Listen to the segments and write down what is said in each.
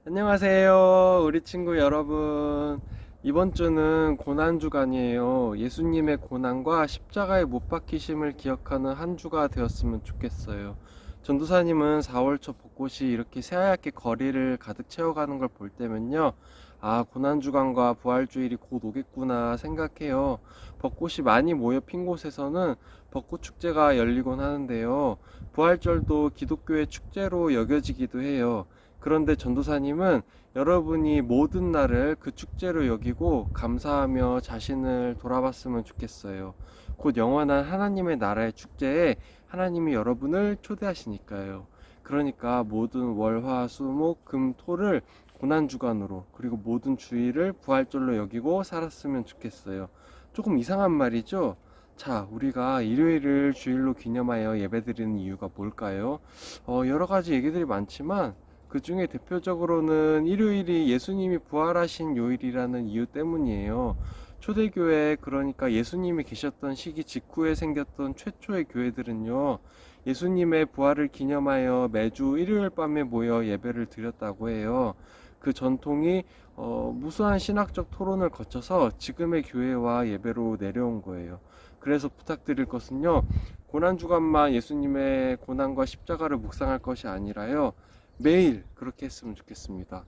안녕하세요, 우리 친구 여러분. 이번 주는 고난주간이에요. 예수님의 고난과 십자가에 못 박히심을 기억하는 한 주가 되었으면 좋겠어요. 전도사님은 4월 초 벚꽃이 이렇게 새하얗게 거리를 가득 채워가는 걸 볼 때면요, 아, 고난주간과 부활주일이 곧 오겠구나 생각해요. 벚꽃이 많이 모여 핀 곳에서는 벚꽃 축제가 열리곤 하는데요. 부활절도 기독교의 축제로 여겨지기도 해요. 그런데 전도사님은 여러분이 모든 날을 그 축제로 여기고 감사하며 자신을 돌아봤으면 좋겠어요. 곧 영원한 하나님의 나라의 축제에 하나님이 여러분을 초대하시니까요. 그러니까 모든 월, 화, 수, 목, 금, 토를 고난주간으로, 그리고 모든 주일을 부활절로 여기고 살았으면 좋겠어요. 조금 이상한 말이죠? 자, 우리가 일요일을 주일로 기념하여 예배드리는 이유가 뭘까요? 여러 가지 얘기들이 많지만 그 중에 대표적으로는 일요일이 예수님이 부활하신 요일이라는 이유 때문이에요. 초대교회, 그러니까 예수님이 계셨던 시기 직후에 생겼던 최초의 교회들은요, 예수님의 부활을 기념하여 매주 일요일 밤에 모여 예배를 드렸다고 해요. 그 전통이 무수한 신학적 토론을 거쳐서 지금의 교회와 예배로 내려온 거예요. 그래서 부탁드릴 것은요, 고난주간만 예수님의 고난과 십자가를 묵상할 것이 아니라요, 매일 그렇게 했으면 좋겠습니다.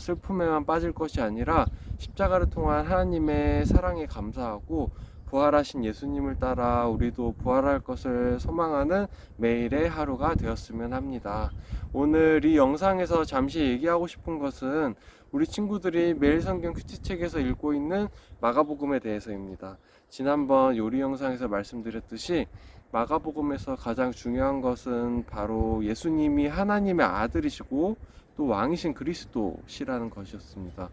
슬픔에만 빠질 것이 아니라 십자가를 통한 하나님의 사랑에 감사하고 부활하신 예수님을 따라 우리도 부활할 것을 소망하는 매일의 하루가 되었으면 합니다. 오늘 이 영상에서 잠시 얘기하고 싶은 것은 우리 친구들이 매일 성경 큐티책에서 읽고 있는 마가복음에 대해서입니다. 지난번 요리 영상에서 말씀드렸듯이 마가복음에서 가장 중요한 것은 바로 예수님이 하나님의 아들이시고 또 왕이신 그리스도시라는 것이었습니다.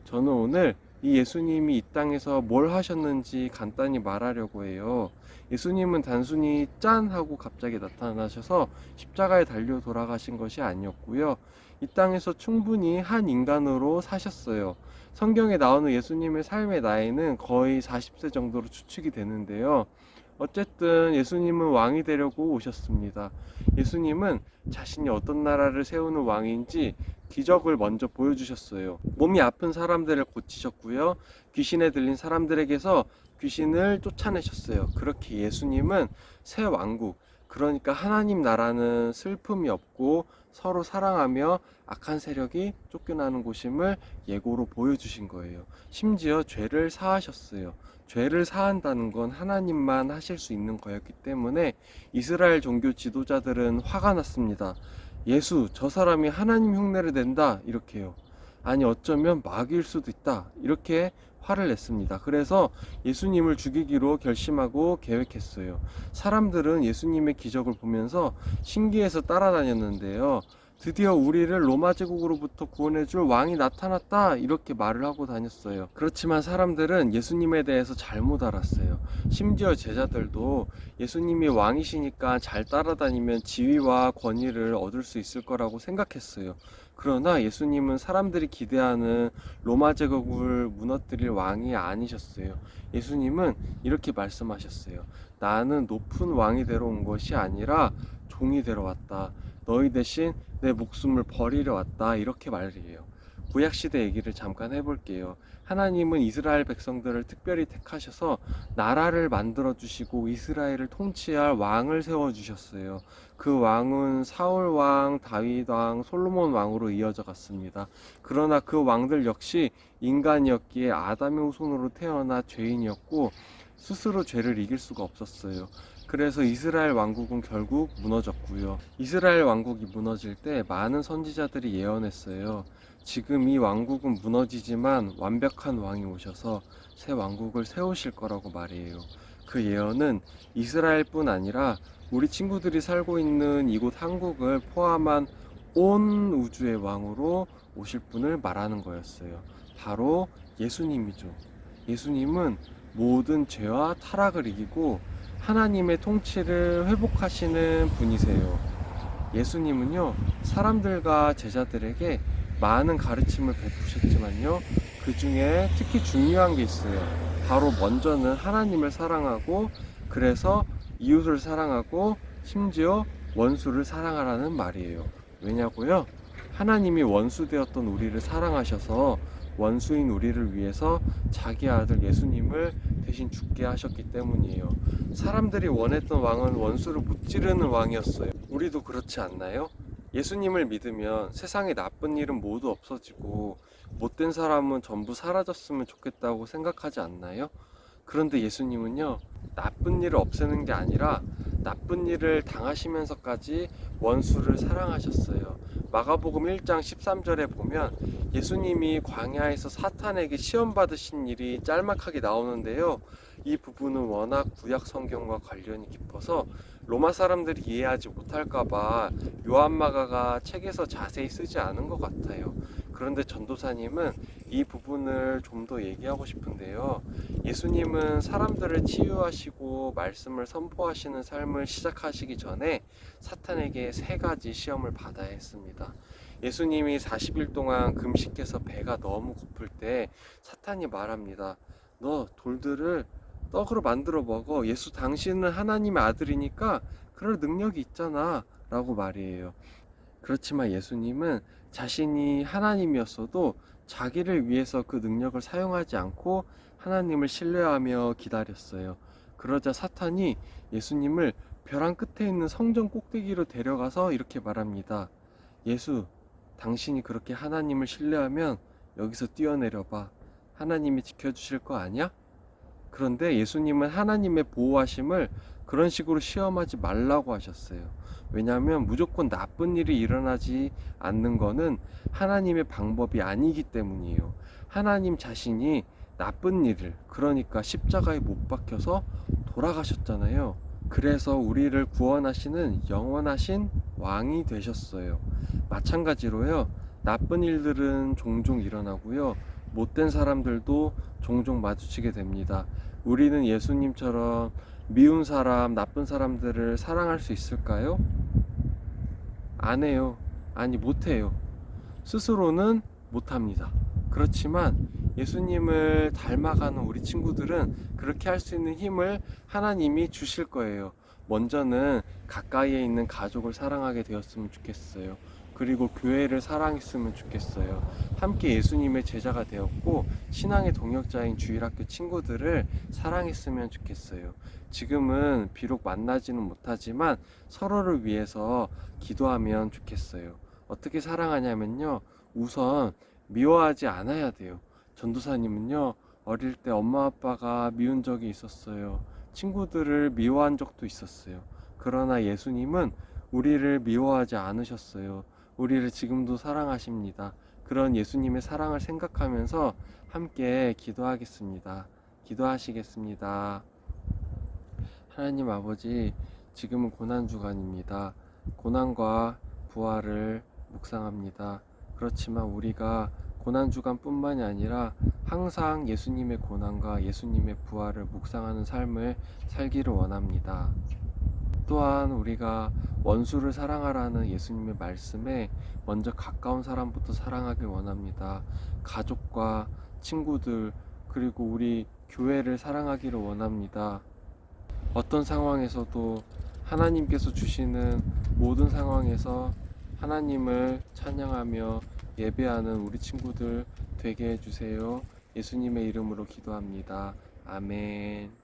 저는 오늘 이 예수님이 이 땅에서 뭘 하셨는지 간단히 말하려고 해요. 예수님은 단순히 짠 하고 갑자기 나타나셔서 십자가에 달려 돌아가신 것이 아니었고요. 이 땅에서 충분히 한 인간으로 사셨어요. 성경에 나오는 예수님의 삶의 나이는 거의 40세 정도로 추측이 되는데요. 어쨌든 예수님은 왕이 되려고 오셨습니다. 예수님은 자신이 어떤 나라를 세우는 왕인지 기적을 먼저 보여주셨어요. 몸이 아픈 사람들을 고치셨고요. 귀신에 들린 사람들에게서 귀신을 쫓아내셨어요. 그렇게 예수님은 새 왕국, 그러니까 하나님 나라는 슬픔이 없고 서로 사랑하며 악한 세력이 쫓겨나는 곳임을 예고로 보여주신 거예요. 심지어 죄를 사하셨어요. 죄를 사한다는 건 하나님만 하실 수 있는 거였기 때문에 이스라엘 종교 지도자들은 화가 났습니다. 예수, 저 사람이 하나님 흉내를 낸다, 이렇게요. 아니, 어쩌면 마귀일 수도 있다, 이렇게 화를 냈습니다. 그래서 예수님을 죽이기로 결심하고 계획했어요. 사람들은 예수님의 기적을 보면서 신기해서 따라다녔는데요. 드디어 우리를 로마 제국으로부터 구원해줄 왕이 나타났다, 이렇게 말을 하고 다녔어요. 그렇지만 사람들은 예수님에 대해서 잘못 알았어요. 심지어 제자들도 예수님이 왕이시니까 잘 따라다니면 지위와 권위를 얻을 수 있을 거라고 생각했어요. 그러나 예수님은 사람들이 기대하는 로마 제국을 무너뜨릴 왕이 아니셨어요. 예수님은 이렇게 말씀하셨어요. 나는 높은 왕이 되러 온 것이 아니라 종이 되러 왔다. 너희 대신 내 목숨을 버리려 왔다, 이렇게 말이에요. 구약시대 얘기를 잠깐 해볼게요. 하나님은 이스라엘 백성들을 특별히 택하셔서 나라를 만들어 주시고 이스라엘을 통치할 왕을 세워 주셨어요. 그 왕은 사울 왕, 다윗 왕, 솔로몬 왕으로 이어져 갔습니다. 그러나 그 왕들 역시 인간이었기에 아담의 후손으로 태어나 죄인이었고 스스로 죄를 이길 수가 없었어요. 그래서 이스라엘 왕국은 결국 무너졌고요. 이스라엘 왕국이 무너질 때 많은 선지자들이 예언했어요. 지금 이 왕국은 무너지지만 완벽한 왕이 오셔서 새 왕국을 세우실 거라고 말이에요. 그 예언은 이스라엘뿐 아니라 우리 친구들이 살고 있는 이곳 한국을 포함한 온 우주의 왕으로 오실 분을 말하는 거였어요. 바로 예수님이죠. 예수님은 모든 죄와 타락을 이기고 하나님의 통치를 회복하시는 분이세요. 예수님은요, 사람들과 제자들에게 많은 가르침을 베푸셨지만요, 그 중에 특히 중요한 게 있어요. 바로 먼저는 하나님을 사랑하고, 그래서 이웃을 사랑하고, 심지어 원수를 사랑하라는 말이에요. 왜냐고요? 하나님이 원수 되었던 우리를 사랑하셔서 원수인 우리를 위해서 자기 아들 예수님을 대신 죽게 하셨기 때문이에요. 사람들이 원했던 왕은 원수를 무찌르는 왕이었어요. 우리도 그렇지 않나요? 예수님을 믿으면 세상에 나쁜 일은 모두 없어지고 못된 사람은 전부 사라졌으면 좋겠다고 생각하지 않나요? 그런데 예수님은요, 나쁜 일을 없애는 게 아니라 나쁜 일을 당하시면서까지 원수를 사랑하셨어요. 마가복음 1장 13절에 보면 예수님이 광야에서 사탄에게 시험 받으신 일이 짤막하게 나오는데요. 이 부분은 워낙 구약 성경과 관련이 깊어서 로마 사람들이 이해하지 못할까봐 요한마가가 책에서 자세히 쓰지 않은 것 같아요. 그런데 전도사님은 이 부분을 좀 더 얘기하고 싶은데요. 예수님은 사람들을 치유하시고 말씀을 선포하시는 삶을 시작하시기 전에 사탄에게 세 가지 시험을 받아야 했습니다. 예수님이 40일 동안 금식해서 배가 너무 고플 때 사탄이 말합니다. 너 돌들을 떡으로 만들어 먹어. 예수 당신은 하나님의 아들이니까 그럴 능력이 있잖아 라고 말이에요. 그렇지만 예수님은 자신이 하나님이었어도 자기를 위해서 그 능력을 사용하지 않고 하나님을 신뢰하며 기다렸어요. 그러자 사탄이 예수님을 벼랑 끝에 있는 성전 꼭대기로 데려가서 이렇게 말합니다. 예수, 당신이 그렇게 하나님을 신뢰하면 여기서 뛰어내려봐. 하나님이 지켜주실 거 아니야? 그런데 예수님은 하나님의 보호하심을 그런 식으로 시험하지 말라고 하셨어요. 왜냐하면 무조건 나쁜 일이 일어나지 않는 거는 하나님의 방법이 아니기 때문이에요. 하나님 자신이 나쁜 일을, 그러니까 십자가에 못 박혀서 돌아가셨잖아요. 그래서 우리를 구원하시는 영원하신 왕이 되셨어요. 마찬가지로요, 나쁜 일들은 종종 일어나고요, 못된 사람들도 종종 마주치게 됩니다. 우리는 예수님처럼 미운 사람, 나쁜 사람들을 사랑할 수 있을까요? 안 해요. 아니, 못 해요. 스스로는 못 합니다. 그렇지만 예수님을 닮아가는 우리 친구들은 그렇게 할 수 있는 힘을 하나님이 주실 거예요. 먼저는 가까이에 있는 가족을 사랑하게 되었으면 좋겠어요. 그리고 교회를 사랑했으면 좋겠어요. 함께 예수님의 제자가 되었고 신앙의 동역자인 주일학교 친구들을 사랑했으면 좋겠어요. 지금은 비록 만나지는 못하지만 서로를 위해서 기도하면 좋겠어요. 어떻게 사랑하냐면요, 우선 미워하지 않아야 돼요. 전도사님은요, 어릴 때 엄마 아빠가 미운 적이 있었어요. 친구들을 미워한 적도 있었어요. 그러나 예수님은 우리를 미워하지 않으셨어요. 우리를 지금도 사랑하십니다. 그런 예수님의 사랑을 생각하면서 함께 기도하겠습니다. 기도하시겠습니다. 하나님 아버지, 지금은 고난주간입니다. 고난과 부활을 묵상합니다. 그렇지만 우리가 고난주간뿐만이 아니라 항상 예수님의 고난과 예수님의 부활을 묵상하는 삶을 살기를 원합니다. 또한 우리가 원수를 사랑하라는 예수님의 말씀에 먼저 가까운 사람부터 사랑하길 원합니다. 가족과 친구들, 그리고 우리 교회를 사랑하기를 원합니다. 어떤 상황에서도 하나님께서 주시는 모든 상황에서 하나님을 찬양하며 예배하는 우리 친구들 되게 해주세요. 예수님의 이름으로 기도합니다. 아멘.